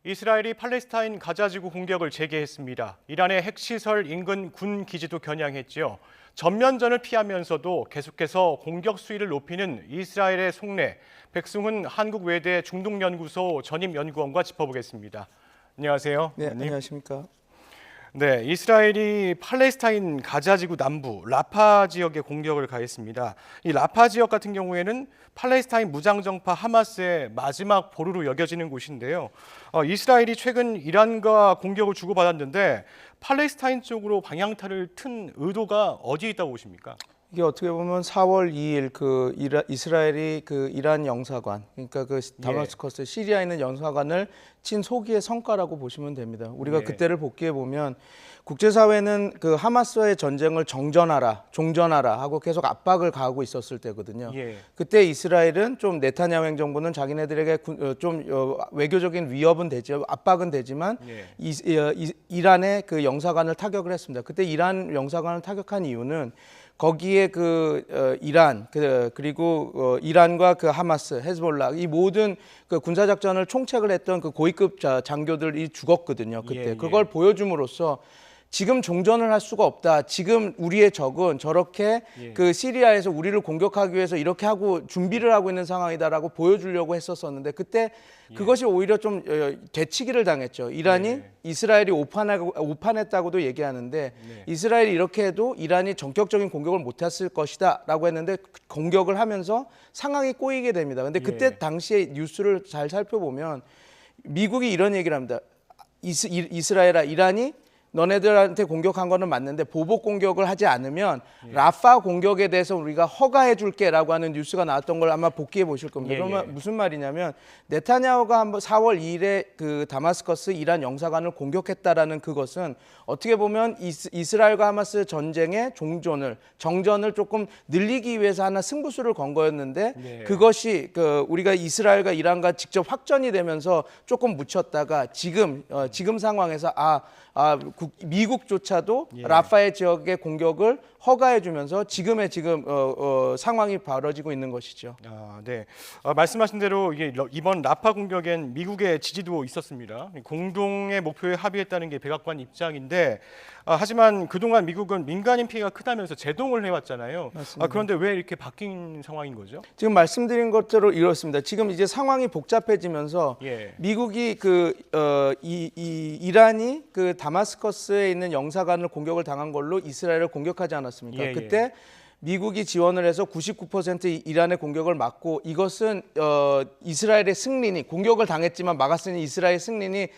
이스라엘이 팔레스타인 가자지구 공격을 재개했습니다. 이란의 핵시설 인근 군 기지도 겨냥했지요. 전면전을 피하면서도 계속해서 공격 수위를 높이는 이스라엘의 속내, 백승훈 한국외대 중동연구소 전임연구원과 짚어보겠습니다. 안녕하세요. 네, 안녕하십니까. 네, 이스라엘이 팔레스타인 가자지구 남부 라파 지역에 공격을 가했습니다. 이 라파 지역 같은 경우에는 팔레스타인 무장정파 하마스의 마지막 보루로 여겨지는 곳인데요. 이스라엘이 최근 이란과 공격을 주고받았는데 팔레스타인 쪽으로 방향타를 튼 의도가 어디에 있다고 보십니까? 이게 어떻게 보면 4월 2일 이스라엘이 이란 영사관, 그러니까 다마스커스 시리아에 있는 영사관을 친 소기의 성과라고 보시면 됩니다. 우리가 그때를 복귀해 보면 국제사회는 하마스와의 전쟁을 종전하라 하고 계속 압박을 가하고 있었을 때거든요. 그때 이스라엘은 좀 네타냐후 행정부는 자기네들에게 좀 외교적인 위협은 되죠, 압박은 되지만 이란의 영사관을 타격을 했습니다. 그때 이란 영사관을 타격한 이유는 거기에 이란 그리고 이란과 하마스, 헤즈볼라 이 모든 군사 작전을 총책을 했던 고위급 장교들이 죽었거든요. 그때 그걸 보여줌으로써 지금 종전을 할 수가 없다. 지금 우리의 적은 저렇게 시리아에서 우리를 공격하기 위해서 이렇게 하고 준비를 하고 있는 상황이다라고 보여주려고 했었었는데 그때 그것이 오히려 좀 되치기를 당했죠. 이란이 이스라엘이 오판했다고도 얘기하는데 이스라엘이 이렇게 해도 이란이 전격적인 공격을 못했을 것이다라고 했는데 공격을 하면서 상황이 꼬이게 됩니다. 근데 그때 당시에 뉴스를 잘 살펴보면 미국이 이런 얘기를 합니다. 이스라엘아, 이란이 너네들한테 공격한 거는 맞는데 보복 공격을 하지 않으면 라파 공격에 대해서 우리가 허가해 줄게라고 하는 뉴스가 나왔던 걸 아마 복기해 보실 겁니다. 그러면 무슨 말이냐면 네타냐후가 4월 2일에 다마스커스 이란 영사관을 공격했다라는 그것은 어떻게 보면 이스라엘과 하마스 전쟁의 정전을 조금 늘리기 위해서 하나 승부수를 건 거였는데 그것이 우리가 이스라엘과 이란과 직접 확전이 되면서 조금 묻혔다가 지금 상황에서 미국조차도 라파의 지역의 공격을 허가해주면서 지금 상황이 벌어지고 있는 것이죠. 말씀하신 대로 이번 라파 공격엔 미국의 지지도 있었습니다. 공동의 목표에 합의했다는 게 백악관 입장인데 하지만 그동안 미국은 민간인 피해가 크다면서 제동을 해왔잖아요. 그런데 왜 이렇게 바뀐 상황인 거죠? 지금 말씀드린 것대로 이렇습니다. 지금 이제 상황이 복잡해지면서 미국이 이란이 다마스커스에 있는 영사관을 공격을 당한 걸로 이스라엘을 공격하지 않았습니까? 그때 미국이 지원을 해서 99% 이란의 공격을 막고 이것은 이스라엘의 승리니 공격을 당했지만 막았으니 이스라엘의 승리니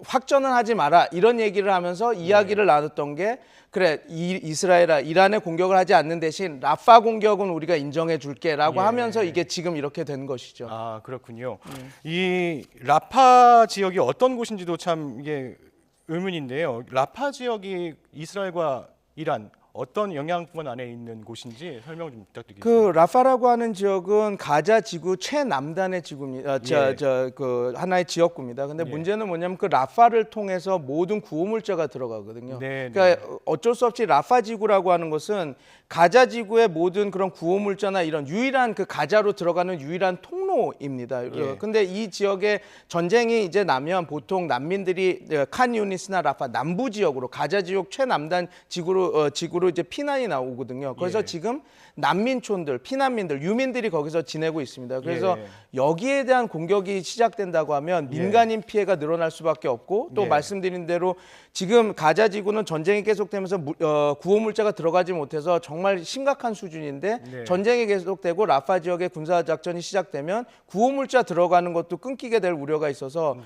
확전은 하지 마라 이런 얘기를 하면서 이야기를 나눴던 게 그래 이스라엘아 이란의 공격을 하지 않는 대신 라파 공격은 우리가 인정해 줄게라고 하면서 이게 지금 이렇게 된 것이죠. 그렇군요. 이 라파 지역이 어떤 곳인지도 참 이게 의문인데요. 라파 지역이 이스라엘과 이란 어떤 영향권 안에 있는 곳인지 설명 좀 부탁드리겠습니다. 라파라고 하는 지역은 가자 지구 최남단의 지구입니다. 하나의 지역구입니다. 근데 문제는 뭐냐면 라파를 통해서 모든 구호물자가 들어가거든요. 그러니까 어쩔 수 없이 라파 지구라고 하는 것은 가자 지구의 모든 그런 구호물자나 이런 유일한 가자로 들어가는 유일한 통로입니다. 근데 이 지역에 전쟁이 이제 나면 보통 난민들이 칸 유니스나 라파 남부 지역으로 가자 지역 최남단 지구로 이제 피난이 나오거든요. 그래서 지금 난민촌들, 피난민들, 유민들이 거기서 지내고 있습니다. 그래서 여기에 대한 공격이 시작된다고 하면 민간인 피해가 늘어날 수밖에 없고 또 말씀드린 대로 지금 가자 지구는 전쟁이 계속되면서 구호물자가 들어가지 못해서 정말 심각한 수준인데 전쟁이 계속되고 라파 지역의 군사 작전이 시작되면 구호물자 들어가는 것도 끊기게 될 우려가 있어서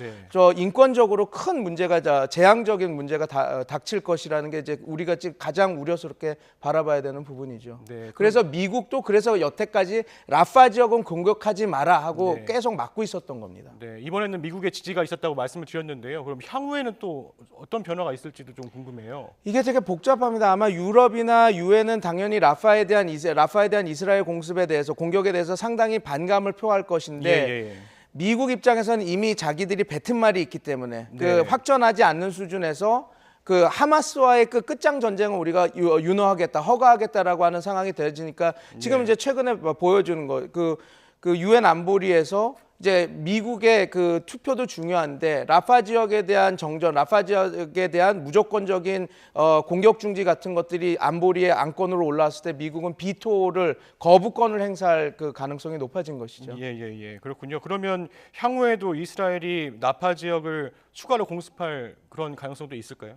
인권적으로 큰 문제가 재앙적인 문제가 닥칠 것이라는 게 이제 우리가 지금 가장 우려스럽게 바라봐야 되는 부분이죠. 그래서 미국도 여태까지 라파 지역은 공격하지 마라 하고 계속 막고 있었던 겁니다. 이번에는 미국의 지지가 있었다고 말씀을 드렸는데요. 그럼 향후에는 또 어떤 변화가 있을지도 좀 궁금해요. 이게 되게 복잡합니다. 아마 유럽이나 유엔은 당연히 라파에 대한 이스라엘 공격에 대해서 상당히 반감을 표할 것인데 미국 입장에서는 이미 자기들이 뱉은 말이 있기 때문에 확전하지 않는 수준에서 하마스와의 끝장 전쟁을 우리가 허가하겠다라고 하는 상황이 되어지니까 지금 이제 최근에 보여주는 거 유엔 안보리에서 이제 미국의 그 투표도 중요한데 라파 지역에 대한 정전, 라파 지역에 대한 무조건적인 공격 중지 같은 것들이 안보리의 안건으로 올라왔을 때 미국은 비토를 거부권을 행사할 그 가능성이 높아진 것이죠. 예. 그렇군요. 그러면 향후에도 이스라엘이 라파 지역을 추가로 공습할 그런 가능성도 있을까요?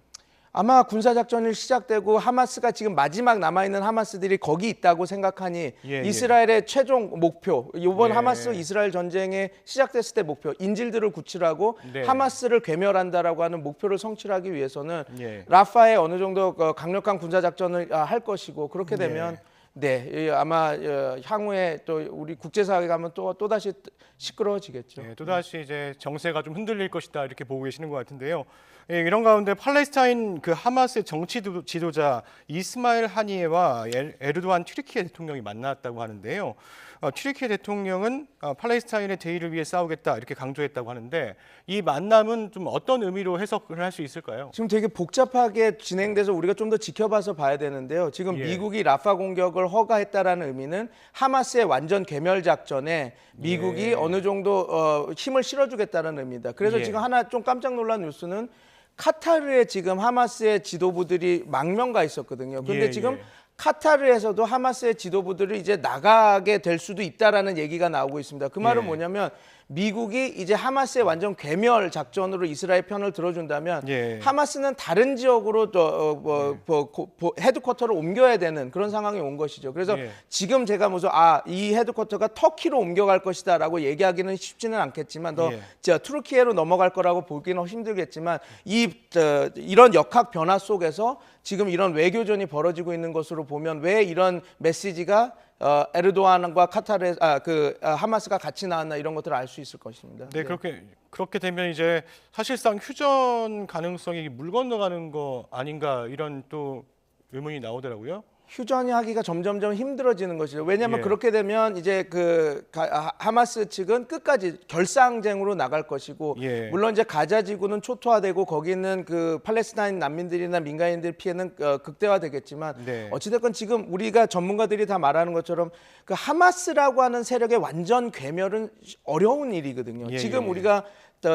아마 군사작전이 시작되고 하마스가 지금 마지막 남아있는 하마스들이 거기 있다고 생각하니 예. 이스라엘의 최종 목표, 이번 예. 하마스 이스라엘 전쟁에 시작됐을 때 목표, 인질들을 구출하고 네. 하마스를 괴멸한다라고 하는 목표를 성취하기 위해서는 예. 라파에 어느 정도 강력한 군사작전을 할 것이고 그렇게 되면 아마 향후에 또 우리 국제사회가 하면 또다시 시끄러워지겠죠. 또다시 이제 정세가 좀 흔들릴 것이다 이렇게 보고 계시는 것 같은데요. 이런 가운데 팔레스타인 그 하마스의 정치 지도자 이스마일 하니예와 에르도안 튀르키예 대통령이 만났다고 하는데요. 튀르키예 대통령은 팔레스타인의 대의를 위해 싸우겠다 이렇게 강조했다고 하는데 이 만남은 좀 어떤 의미로 해석을 할 수 있을까요? 지금 되게 복잡하게 진행돼서 우리가 좀 더 지켜봐서 봐야 되는데요. 지금 미국이 라파 공격을 허가했다라는 의미는 하마스의 완전 괴멸 작전에 미국이 어느 정도 힘을 실어주겠다는 의미입니다. 그래서 지금 하나 좀 깜짝 놀란 뉴스는 카타르에 지금 하마스의 지도부들이 망명가 있었거든요. 그런데 지금 카타르에서도 하마스의 지도부들을 이제 나가게 될 수도 있다라는 얘기가 나오고 있습니다. 그 말은 뭐냐면 미국이 이제 하마스의 완전 괴멸 작전으로 이스라엘 편을 들어준다면 하마스는 다른 지역으로 헤드쿼터를 옮겨야 되는 그런 상황이 온 것이죠. 그래서 지금 제가 무슨 이 헤드쿼터가 터키로 옮겨갈 것이다라고 얘기하기는 쉽지는 않겠지만 투르키예로 넘어갈 거라고 보기는 힘들겠지만 이런 역학 변화 속에서 지금 이런 외교전이 벌어지고 있는 것으로 보면 왜 이런 메시지가 에르도안과 카타르 하마스가 같이 나왔나 이런 것들을 알 수 있을 것입니다. 네, 그렇게 되면 이제 사실상 휴전 가능성이 물 건너가는 거 아닌가 이런 또 의문이 나오더라고요. 휴전이 하기가 점점점 힘들어지는 것이죠. 왜냐하면 그렇게 되면 이제 하마스 측은 끝까지 결상쟁으로 나갈 것이고 물론 이제 가자 지구는 초토화되고 거기 있는 그 팔레스타인 난민들이나 민간인들 피해는 극대화되겠지만 어찌됐건 지금 우리가 전문가들이 다 말하는 것처럼 그 하마스라고 하는 세력의 완전 괴멸은 어려운 일이거든요. 지금 우리가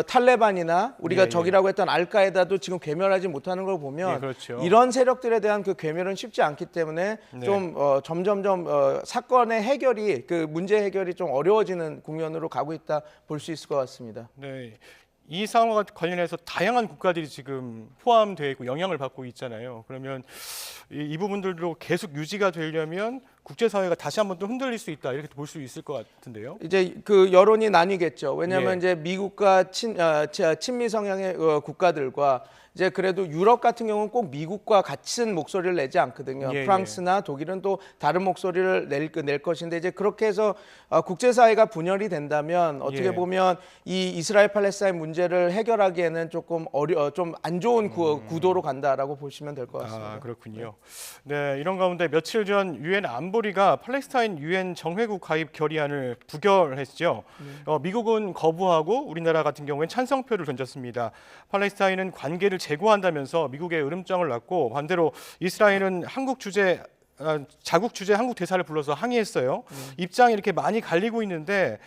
탈레반이나 우리가 적이라고 했던 알카에다도 지금 괴멸하지 못하는 걸 보면 이런 세력들에 대한 그 괴멸은 쉽지 않기 때문에 좀 점점점 사건의 해결이 그 문제 해결이 좀 어려워지는 국면으로 가고 있다 볼 수 있을 것 같습니다. 네. 이 상황과 관련해서 다양한 국가들이 지금 포함되어 있고 영향을 받고 있잖아요. 그러면 이 부분들도 계속 유지가 되려면 국제사회가 다시 한번 또 흔들릴 수 있다 이렇게 볼 수 있을 것 같은데요. 이제 그 여론이 나뉘겠죠. 왜냐하면 이제 미국과 친미 성향의 국가들과 이제 그래도 유럽 같은 경우는 꼭 미국과 같은 목소리를 내지 않거든요. 프랑스나 독일은 또 다른 목소리를 낼 것인데 이제 그렇게 해서 국제사회가 분열이 된다면 어떻게 보면 이 이스라엘 팔레스타인 문제를 해결하기에는 조금 좀 안 좋은 구도로 간다라고 보시면 될 것 같습니다. 그렇군요. 네, 이런 가운데 며칠 전 유엔 안보리가 팔레스타인 유엔 정회국 가입 결의안을 부결했죠. 미국은 거부하고 우리나라 같은 경우엔 찬성표를 던졌습니다. 팔레스타인은 관계를 재고한다면서 미국의 으름장을 놨고 반대로 이스라엘은 자국 주재 한국 대사를 불러서 항의했어요. 입장이 이렇게 많이 갈리고 있는데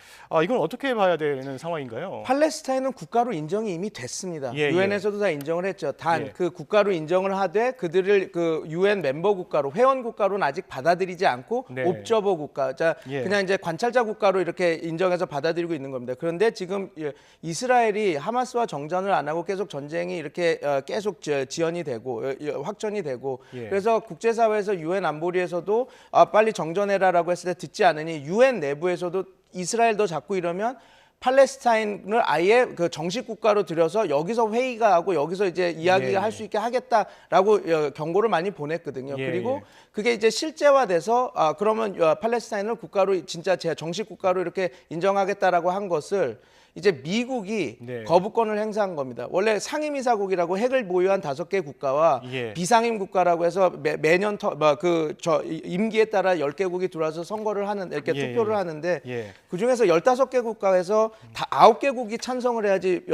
이건 어떻게 봐야 되는 상황인가요? 팔레스타인은 국가로 인정이 이미 됐습니다. 유엔에서도 다 인정을 했죠. 단 그 국가로 인정을 하되 그들을 그 유엔 멤버 국가로 회원 국가로는 아직 받아들이지 않고 옵저버 국가, 그냥 이제 관찰자 국가로 이렇게 인정해서 받아들이고 있는 겁니다. 그런데 지금 이스라엘이 하마스와 정전을 안 하고 계속 전쟁이 이렇게 계속 지연이 되고 확전이 되고 그래서 국제사회에서 유엔 안보리에서도 빨리 정전해라라고 했을 때 듣지 않으니 유엔 내부에서도 이스라엘도 자꾸 이러면 팔레스타인을 아예 그 정식 국가로 들여서 여기서 회의가 하고 여기서 이제 이야기가 할 수 있게 하겠다라고 경고를 많이 보냈거든요. 그리고 그게 이제 실제화돼서 그러면 팔레스타인을 국가로 진짜 정식 국가로 이렇게 인정하겠다라고 한 것을 이제 미국이 거부권을 행사한 겁니다. 원래 상임이사국이라고 핵을 보유한 5개 국가와 비상임 국가라고 해서 매년 임기에 따라 10개국이 들어와서 선거를 하는 이렇게 투표를 하는데 그 중에서 15개 국가에서 다 9개국이 찬성을 해야지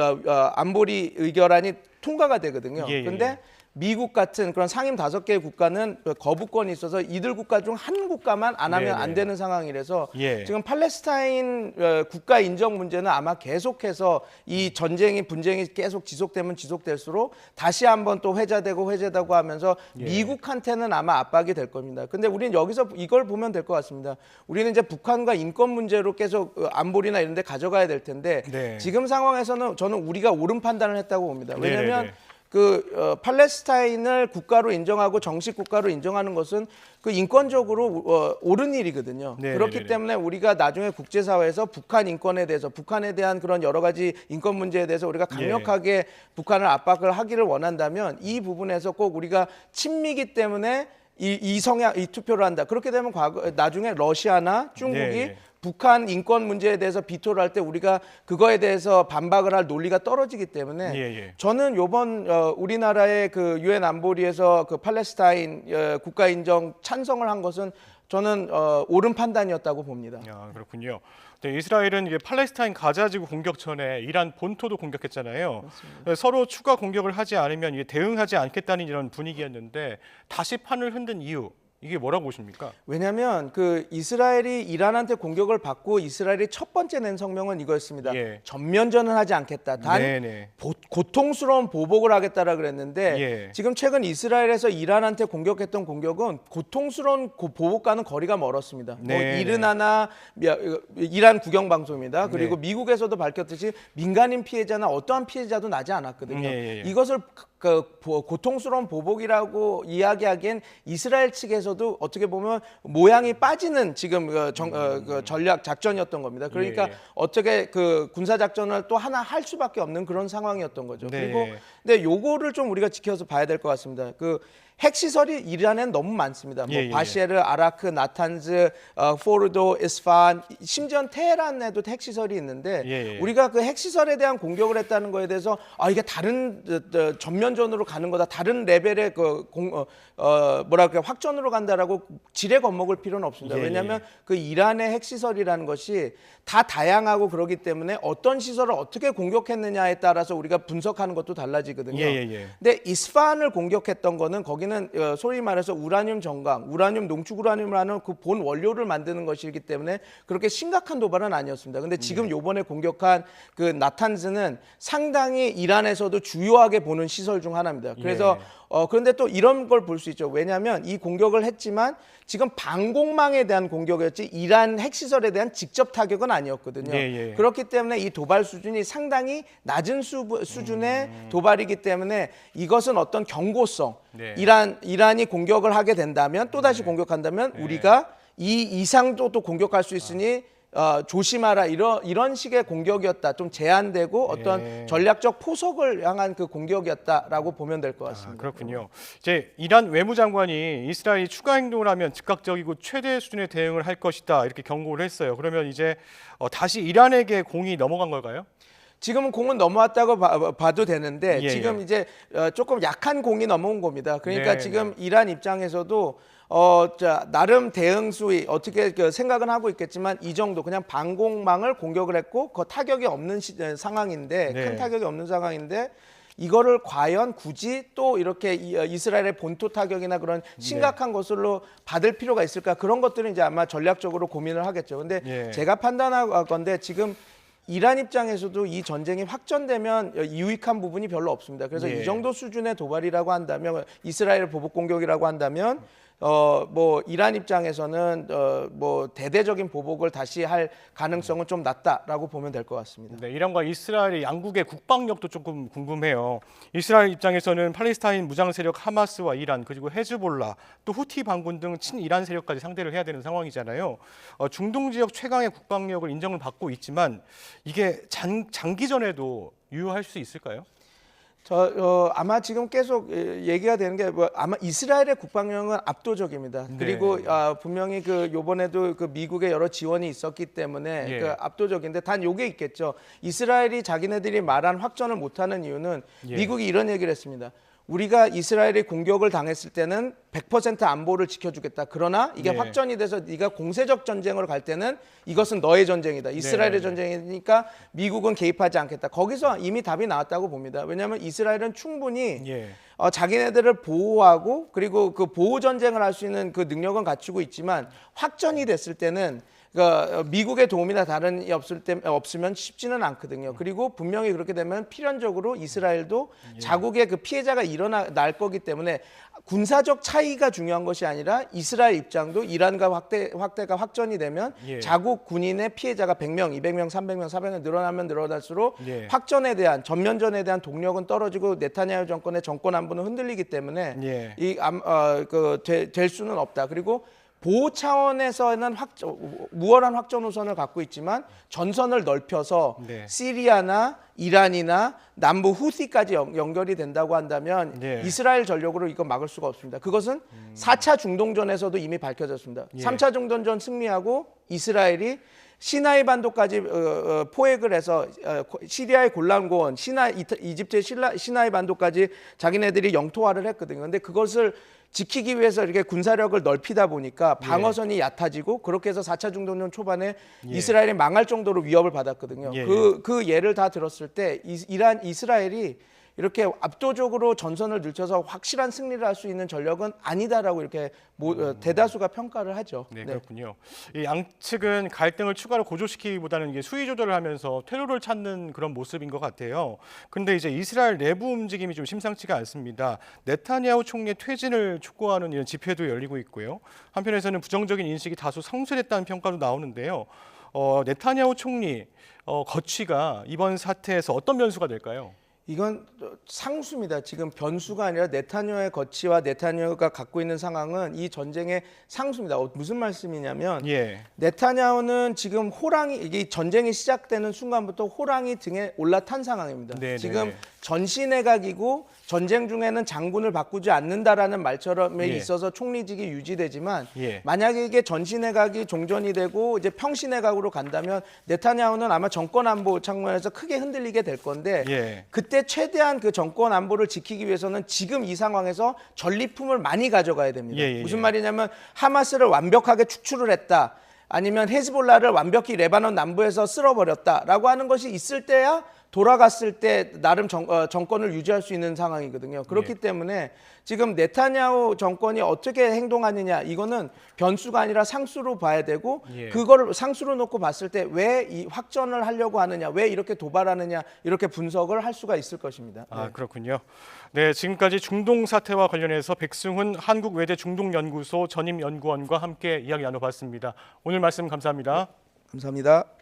안보리 의결안이 통과가 되거든요. 그런데 미국 같은 그런 상임 5개의 국가는 거부권이 있어서 이들 국가 중 한 국가만 안 하면 네네. 안 되는 상황이라서 예. 지금 팔레스타인 국가 인정 문제는 아마 계속해서 이 전쟁이 분쟁이 계속 지속되면 지속될수록 다시 한번 또 회자되고 하면서 예. 미국한테는 아마 압박이 될 겁니다. 근데 우리는 여기서 이걸 보면 될 것 같습니다. 우리는 이제 북한과 인권 문제로 계속 안보리나 이런 데 가져가야 될 텐데 네. 지금 상황에서는 저는 우리가 옳은 판단을 했다고 봅니다. 왜냐하면 네네네. 팔레스타인을 국가로 인정하고 정식 국가로 인정하는 것은 그 인권적으로 옳은 일이거든요. 네네네. 그렇기 때문에 우리가 나중에 국제사회에서 북한 인권에 대해서 북한에 대한 그런 여러 가지 인권 문제에 대해서 우리가 강력하게 북한을 압박을 하기를 원한다면 이 부분에서 꼭 우리가 친미기 때문에 이 투표를 한다. 그렇게 되면 나중에 러시아나 중국이 네. 북한 인권 문제에 대해서 비토를 할 때 우리가 그거에 대해서 반박을 할 논리가 떨어지기 때문에 예. 저는 이번 우리나라의 그 유엔 안보리에서 그 팔레스타인 국가 인정 찬성을 한 것은 저는 옳은 판단이었다고 봅니다. 아, 그렇군요. 네, 이스라엘은 이게 팔레스타인 가자 지구 공격 전에 이란 본토도 공격했잖아요. 그렇습니다. 서로 추가 공격을 하지 않으면 이게 대응하지 않겠다는 이런 분위기였는데 다시 판을 흔든 이유 이게 뭐라고 보십니까? 왜냐하면 그 이스라엘이 이란한테 공격을 받고 이스라엘이 첫 번째 낸 성명은 이거였습니다. 예. 전면전은 하지 않겠다. 단 네네. 고통스러운 보복을 하겠다라 그랬는데 예. 지금 최근 이스라엘에서 이란한테 공격했던 공격은 고통스러운 보복과는 거리가 멀었습니다. 뭐 네. 이르나나 이란 국영 방송입니다. 그리고 네. 미국에서도 밝혔듯이 민간인 피해자나 어떠한 피해자도 나지 않았거든요. 예. 이것을 고통스러운 보복이라고 이야기하기엔 이스라엘 측에서도 어떻게 보면 모양이 빠지는 지금 전략 작전이었던 겁니다. 그러니까 예. 어떻게 그 군사 작전을 또 하나 할 수밖에 없는 그런 상황이었던 거죠. 네. 그리고 근데 요거를 좀 우리가 지켜서 봐야 될 것 같습니다. 그 핵시설이 이란에는 너무 많습니다. 뭐 예. 바시에르, 아라크, 나탄즈, 포르도, 이스파한, 심지어 테헤란에도 핵시설이 있는데 예. 우리가 그 핵시설에 대한 공격을 했다는 거에 대해서 이게 다른 전면전으로 가는 거다, 다른 레벨의 뭐랄까 확전으로 간다라고 지레 겁먹을 필요는 없습니다. 예. 왜냐하면 그 이란의 핵시설이라는 것이 다 다양하고 그러기 때문에 어떤 시설을 어떻게 공격했느냐에 따라서 우리가 분석하는 것도 달라지거든요. 예. 근데 이스파한을 공격했던 거는 거기는 소위 말해서 우라늄 정강, 우라늄 농축 우라늄이라는 그 본 원료를 만드는 것이기 때문에 그렇게 심각한 도발은 아니었습니다. 근데 지금 요번에 공격한 그 나탄즈는 상당히 이란에서도 주요하게 보는 시설 중 하나입니다. 그래서 그런데 또 이런 걸 볼 수 있죠. 왜냐하면 이 공격을 했지만 지금 방공망에 대한 공격이었지 이란 핵시설에 대한 직접 타격은 아니었거든요. 예. 그렇기 때문에 이 도발 수준이 상당히 낮은 수준의 도발이기 때문에 이것은 어떤 경고성, 네. 이란이 공격을 하게 된다면 또다시 공격한다면 우리가 이 이상도 또 공격할 수 있으니 조심하라 이런 식의 공격이었다. 좀 제한되고 어떤 전략적 포석을 향한 그 공격이었다라고 보면 될 것 같습니다. 그렇군요. 이제 이란 외무장관이 이스라엘이 추가 행동을 하면 즉각적이고 최대 수준의 대응을 할 것이다 이렇게 경고를 했어요. 그러면 이제 다시 이란에게 공이 넘어간 걸까요? 지금은 공은 넘어왔다고 봐도 되는데 예. 지금 이제 조금 약한 공이 넘어온 겁니다. 그러니까 네. 지금 이란 입장에서도 나름 대응 수위 어떻게 생각은 하고 있겠지만 이 정도 그냥 방공망을 공격을 했고 그 타격이 없는 상황인데 네. 큰 타격이 없는 상황인데 이거를 과연 굳이 또 이렇게 이스라엘의 본토 타격이나 그런 심각한 것으로 받을 필요가 있을까? 그런 것들은 이제 아마 전략적으로 고민을 하겠죠. 근데 제가 판단하건데 지금 이란 입장에서도 이 전쟁이 확전되면 유익한 부분이 별로 없습니다. 그래서 이 정도 수준의 도발이라고 한다면 이스라엘 보복 공격이라고 한다면 뭐 이란 입장에서는 뭐 대대적인 보복을 다시 할 가능성은 좀 낮다라고 보면 될 것 같습니다. 네, 이란과 이스라엘의 양국의 국방력도 조금 궁금해요. 이스라엘 입장에서는 팔레스타인 무장 세력 하마스와 이란 그리고 헤즈볼라 또 후티 반군 등 친이란 세력까지 상대를 해야 되는 상황이잖아요. 중동 지역 최강의 국방력을 인정을 받고 있지만 이게 장기전에도 유효할 수 있을까요? 아마 지금 계속 얘기가 되는 게 아마 이스라엘의 국방력은 압도적입니다. 네. 그리고 분명히 그 요번에도 그 미국의 여러 지원이 있었기 때문에 그 압도적인데 단 요게 있겠죠. 이스라엘이 자기네들이 말한 확전을 못하는 이유는 미국이 이런 얘기를 했습니다. 우리가 이스라엘이 공격을 당했을 때는 100% 안보를 지켜주겠다. 그러나 이게 네. 확전이 돼서 네가 공세적 전쟁으로 갈 때는 이것은 너의 전쟁이다. 이스라엘의 네. 전쟁이니까 미국은 개입하지 않겠다. 거기서 이미 답이 나왔다고 봅니다. 왜냐하면 이스라엘은 충분히 예. 자기네들을 보호하고 그리고 그 보호 전쟁을 할 수 있는 그 능력은 갖추고 있지만 확전이 됐을 때는 미국의 도움이나 다른 이 없으면 쉽지는 않거든요. 그리고 분명히 그렇게 되면 필연적으로 이스라엘도 자국의 그 피해자가 날 거기 때문에 군사적 차이가 중요한 것이 아니라 이스라엘 입장도 이란과 확대가 확전이 되면 예. 자국 군인의 피해자가 100명, 200명, 300명, 400명 늘어나면 늘어날수록 예. 확전에 대한 전면전에 대한 동력은 떨어지고 네타냐후 정권의 정권 안보는 흔들리기 때문에 예. 될 수는 없다. 그리고 보호 차원에서는 우월한 확전 우선을 갖고 있지만 전선을 넓혀서 네. 시리아나 이란이나 남부 후티까지 연결이 된다고 한다면 네. 이스라엘 전력으로 이거 막을 수가 없습니다. 그것은 4차 중동전에서도 이미 밝혀졌습니다. 예. 3차 중동전 승리하고 이스라엘이 시나이 반도까지 포획을 해서 시리아의 골란고원, 이집트의 시나이 반도까지 자기네들이 영토화를 했거든요. 근데 그것을 지키기 위해서 이렇게 군사력을 넓히다 보니까 방어선이 얕아지고 그렇게 해서 4차 중동전 초반에 이스라엘이 망할 정도로 위협을 받았거든요. 예. 그 예를 다 들었을 때 이스라엘이 이렇게 압도적으로 전선을 늦춰서 확실한 승리를 할 수 있는 전력은 아니다라고 이렇게 대다수가 평가를 하죠. 네, 그렇군요. 이 양측은 갈등을 추가로 고조시키기보다는 이게 수위 조절을 하면서 퇴로를 찾는 그런 모습인 것 같아요. 근데 이제 이스라엘 내부 움직임이 좀 심상치가 않습니다. 네타냐후 총리의 퇴진을 촉구하는 이런 집회도 열리고 있고요. 한편에서는 부정적인 인식이 다소 상쇄됐다는 평가도 나오는데요. 네타냐후 총리 거취가 이번 사태에서 어떤 변수가 될까요? 이건 상수입니다. 지금 변수가 아니라 네타냐후의 거취와 네타냐후가 갖고 있는 상황은 이 전쟁의 상수입니다. 무슨 말씀이냐면 예. 네타냐후는 지금 이 전쟁이 시작되는 순간부터 호랑이 등에 올라탄 상황입니다. 네네. 지금 전시내각이고 전쟁 중에는 장군을 바꾸지 않는다라는 말처럼 예. 있어서 총리직이 유지되지만 예. 만약에 이게 전시내각이 종전이 되고 이제 평시내각으로 간다면 네타냐후는 아마 정권 안보 측면에서 크게 흔들리게 될 건데 예. 그때 최대한 그 정권 안보를 지키기 위해서는 지금 이 상황에서 전리품을 많이 가져가야 됩니다. 무슨 말이냐면 하마스를 완벽하게 축출을 했다. 아니면 헤즈볼라를 완벽히 레바논 남부에서 쓸어버렸다라고 하는 것이 있을 때야 돌아갔을 때 나름 정권을 유지할 수 있는 상황이거든요. 그렇기 때문에 지금 네타냐후 정권이 어떻게 행동하느냐 이거는 변수가 아니라 상수로 봐야 되고 그걸 상수로 놓고 봤을 때 왜 이 확전을 하려고 하느냐, 왜 이렇게 도발하느냐 이렇게 분석을 할 수가 있을 것입니다. 아, 그렇군요. 네, 지금까지 중동 사태와 관련해서 백승훈 한국외대 중동연구소 전임연구원과 함께 이야기 나눠봤습니다. 오늘 말씀 감사합니다. 감사합니다.